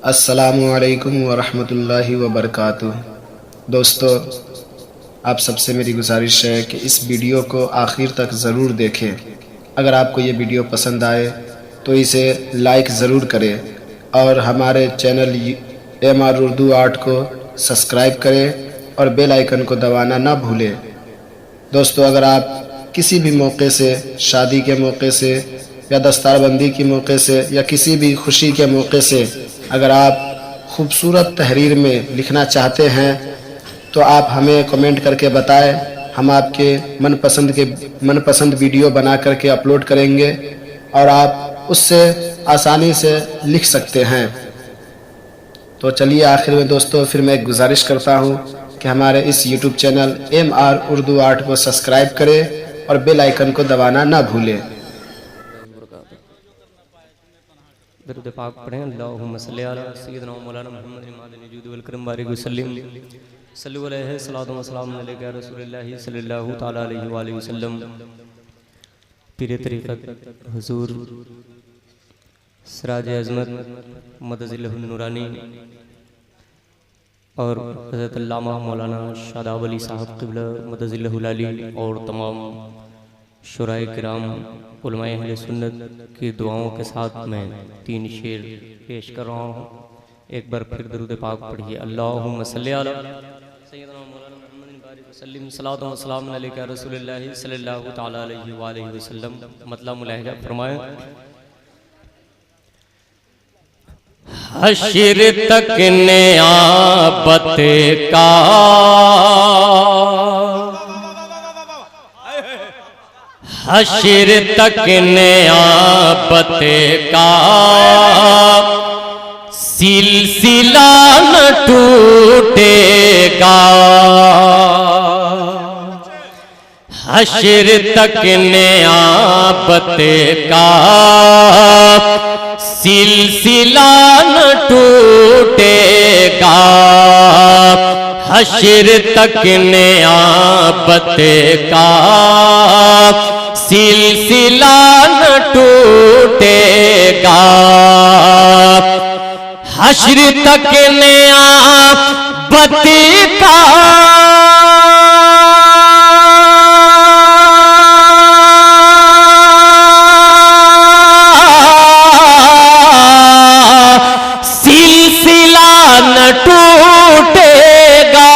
अस्सलामुअलैकुम वरहमतुल्लाहि वबरकातुह। दोस्तों, आप सबसे मेरी गुजारिश है कि इस वीडियो को आखिर तक ज़रूर देखें। अगर आपको ये वीडियो पसंद आए तो इसे लाइक ज़रूर करें और हमारे चैनल MR उर्दू आर्ट को सब्सक्राइब करें और बेल आइकन को दबाना ना भूलें। दोस्तों, अगर आप किसी भी मौके से, शादी के मौके से या दस्तारबंदी के मौके से या किसी भी खुशी के मौके से अगर आप खूबसूरत तहरीर में लिखना चाहते हैं तो आप हमें कमेंट करके बताएं। हम आपके मनपसंद वीडियो बना करके अपलोड करेंगे और आप उससे आसानी से लिख सकते हैं। तो चलिए, आखिर में दोस्तों फिर मैं एक गुजारिश करता हूं कि हमारे इस YouTube channel MR Urdu art को सब्सक्राइब करें और बेल आइकन को दबाना ना भूलें। दरूद पाक पढ़ें। अल्लाहुम्मा सल्ली अला सय्यिदिना मौलाना मुहम्मद इमादुल वजूद वल करम बारिक वसल्लम सल्लल्लाहु अलैहि सलातो व सलाम अलैका या रसूलुल्लाह सल्लल्लाहु तआला अलैहि व आलिहि वसल्लम। पीर तरीक़त हुजूर सिराज अज़मत मदज़िलहुन नूरानी और हज़रत अल्लामा मौलाना शादाब अली साहब क़िबला मदज़िलहुल अली और तमाम शुराए किराम उलमाए अहले सुन्नत की दुआओं के साथ मैं 3 शेर पेश कर रहा हूँ। एक बार फिर दरूद पाक पढ़िए। अल्लाहुम्मा सल्ली अला सय्यिदिना मौलाना मुहम्मद बारिक वसल्लम सलातो व सलाम अलैका रसूलुल्लाह सल्लल्लाहु तआला अलैहि व आलिहि वसल्लम। मतलब मुलाहिजा फरमाएं। हश्र तक नियाबत का हश्र तक नियाबत का सिलसिला न टूटेगा। हश्र तक नियाबत का सिलसिला न टूटेगा। हश्र तक नियाबत का सिलसिला न टूटेगा। हश्र तक नियाबत का सिलसिला न टूटेगा।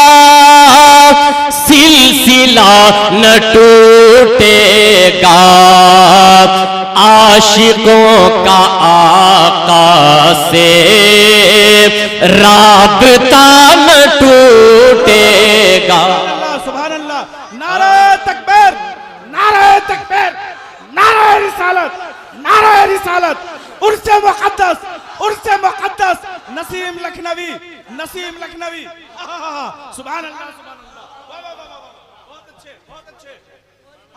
सिलसिला न टूटेगा। आशिकों का आका से राबता न टूटेगा। सुभान अल्लाह। नारे तकबीर, नारे तकबीर, नारे रिसालत, नारे रिसालत। उर्से मुक़द्दस, उर्से मुक़द्दस नसीम लखनवी, नसीम लखनवी। सुभान अल्लाह, सुभान अल्लाह। वाह वाह वाह वाह, बहुत अच्छे, बहुत अच्छे।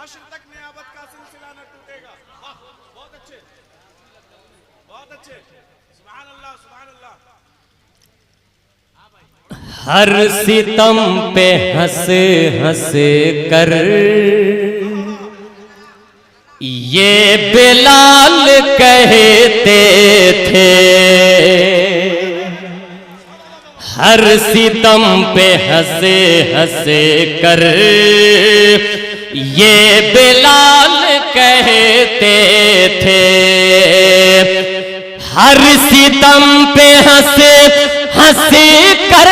हश्र तक नियाबत का सिलसिला न टूटेगा। वाह, बहुत अच्छे, बहुत अच्छे। सुभान अल्लाह, सुभान अल्लाह। हर सितम पे हंस हंस कर ये बिलाल कहते थे। हर सितम पे हंस हंस कर ये बिलाल कहते थे। हर सितम पे हंस हंस कर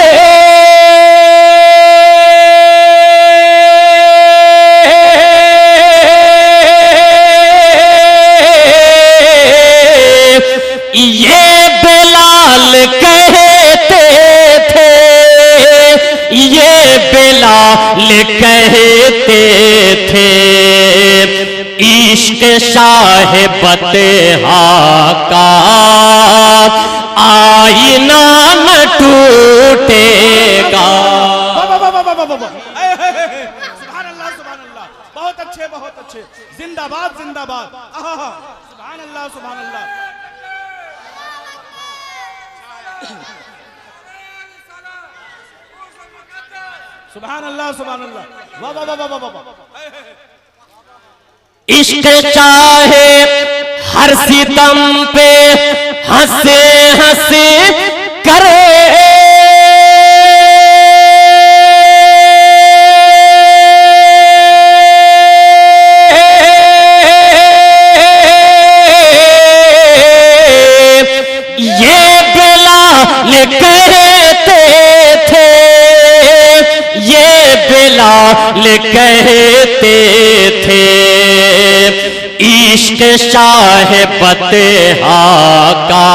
ये बिलाल कहते थे। ये बिलाल कहते थे। इश्क शाह बतहा का आईना न टूटेगा। सुभान अल्लाह, सुभान अल्लाह। बहुत अच्छे, बहुत अच्छे। जिंदाबाद, जिंदाबाद। सुभान अल्लाह, सुभान अल्लाह। सुभान अल्लाह, सुभान अल्लाह। वाह वाह वाह वाह वाह। इश्क चाहे हर सितम पे हंसे हंसे कहते थे, ये बिलाल कहते थे, इश्क शाह बतहा का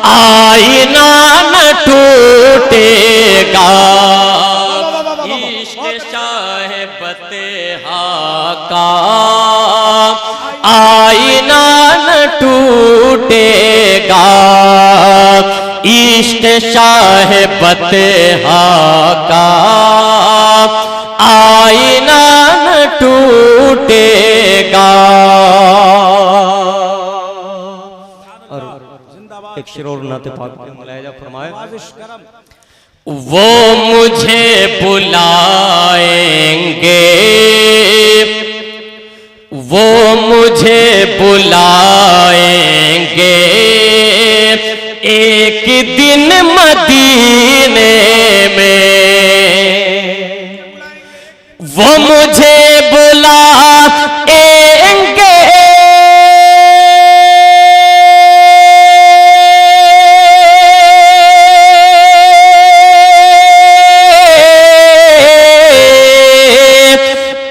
आईना न टूटेगा। इश्क शाह बतहा का आईना न टूटेगा। इश्क शाह बतहा का आईना न टूटेगा। और एक शेर और नाते पाक में मुलाहिजा फरमाए, वो मुझे बुलाएंगे, वो मुझे बुलाएंगे एक दिन मदीने में, वो मुझे बुलाएंगे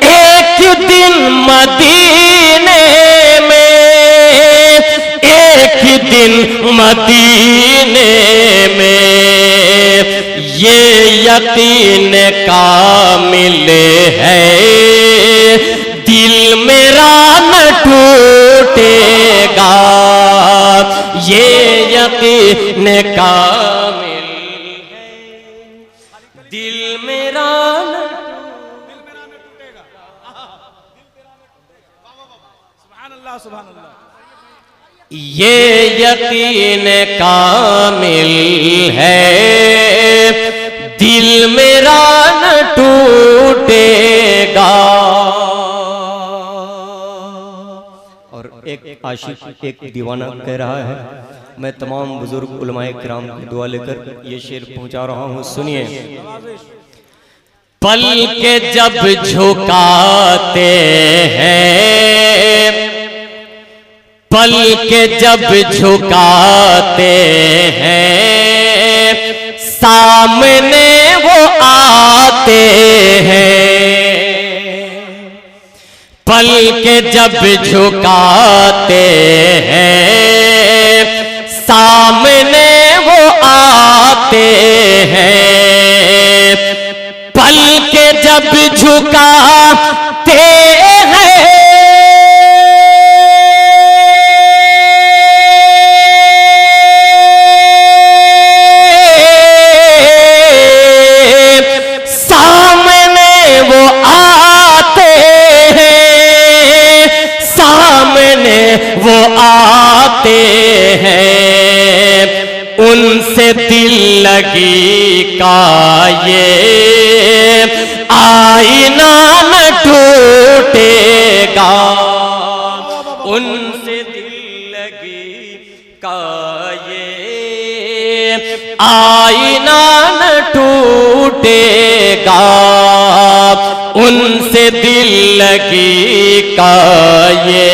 एक दिन मदीने में, एक दिन मदीने में, ये यकीन कामिल है, दिल मेरा न टूटेगा। ये यकीन कामिल है, दिल मेरा न टूटेगा। सुभान अल्लाह, सुभान अल्लाह। ये यकीन कामिल है, दिल मेरा न टूटेगा। और एक आशिक, एक दीवाना कह रहा है, मैं तमाम बुजुर्ग उलमाए किराम की दुआ लेकर ये शेर पहुंचा रहा हूं, सुनिए। पल के जब झुकाते हैं, पल के जब झुकाते हैं, सामने वो आते हैं। पल के जब झुकाते हैं, सामने वो आते हैं। पल के जब झुकाते हैं, वो आते हैं, उनसे दिल लगी का ये आईना न टूटेगा। उनसे दिल लगी का ये आईना न टूटेगा। उनसे दिल लगी का ये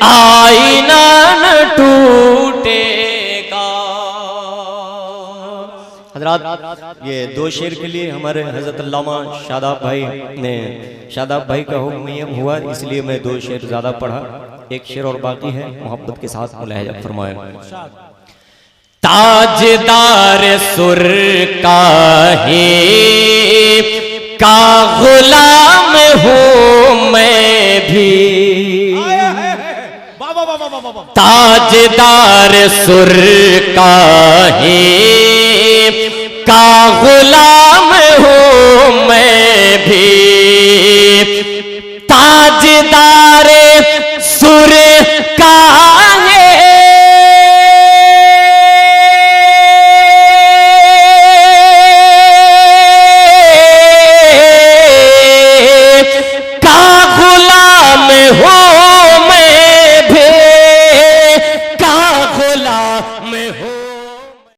आईना न टूटेगा। हजरात, ये दो शेर के लिए हमारे हजरत अल्लामा शादाब भाई ने, शादाब भाई का हुक्म हुआ, इसलिए मैं दो शेर ज्यादा पढ़ा। एक शेर और बाकी है, मोहब्बत के साथ मुलाहिजा फरमाए। ताजदार सुर का ही का गुलाम हूँ मैं भी, ताजदार सुर का ही का गुलाम हूँ मैं भी, ताजदार सुर का है का गुलाम हूँ मैं भी, का गुलाम हूँ